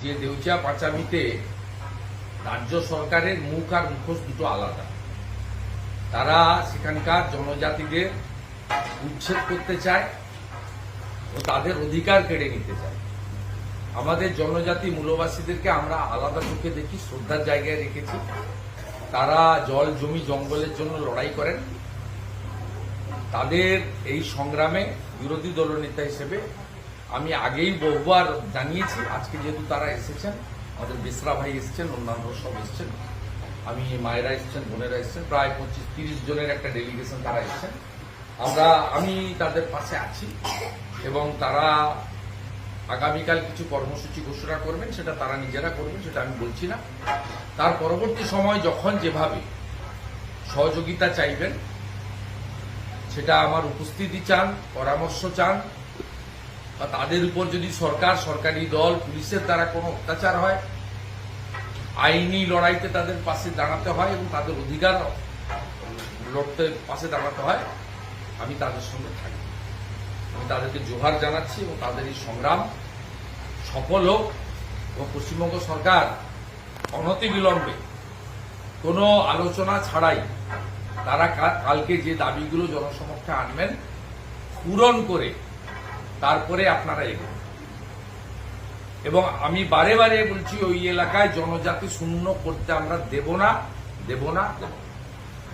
যে দেউচিয়া পাঁচামিতে রাজ্য সরকারের মুখ আর মুখোশ দুটো আলাদা। তারা সেখানকার জনজাতিদের উচ্ছেদ করতে চায় ও তাদের অধিকার কেড়ে নিতে চায়। আমাদের জনজাতি মূলবাসীদেরকে আমরা আলাদা চোখে দেখি, শ্রদ্ধার জায়গায় রেখেছি। তারা জল জমি জঙ্গলের জন্য লড়াই করেন। তাদের এই সংগ্রামে বিরোধী দলনেতা হিসেবে আমি আগেই বহুবার জানিয়েছি। আজকে যেহেতু তারা এসেছেন, আমাদের বেসরা ভাই এসেছেন, অন্যান্য সব এসেছেন, আমি মায়েরা এসেছেন, বোনেরা এসেছেন, প্রায় 25-30 জনের একটা ডেলিগেশন তারা এসেছেন। আমি তাদের পাশে আছি এবং তারা আগামীকাল কিছু কর্মসূচি ঘোষণা করবেন, সেটা তারা নিজেরা করবেন, সেটা আমি বলছি না। তার পরবর্তী সময় যখন যেভাবে সহযোগিতা চাইবেন, সেটা আমার উপস্থিতি চান, পরামর্শ চান, বা তাদের উপর যদি সরকারি দল, পুলিশের দ্বারা কোনো অত্যাচার হয়, আইনি লড়াইতে তাদের পাশে দাঁড়াতে হয় এবং তাদের অধিকার লড়তে পাশে দাঁড়াতে হয়, আমি তাদের সঙ্গে থাকি। আমি তাদেরকে জোহার জানাচ্ছি এবং তাদের এই সংগ্রাম সফল হোক এবং পশ্চিমবঙ্গ সরকার অনতিবিলম্বে কোনো আলোচনা ছাড়াই তারা কালকে যে দাবিগুলো জনসমক্ষে আনবেন পূরণ করে তারপরে আপনারা এগোন। এবং আমি বারে বারে বলছি, ওই এলাকায় জনজাতি শূন্য করতে আমরা দেব না।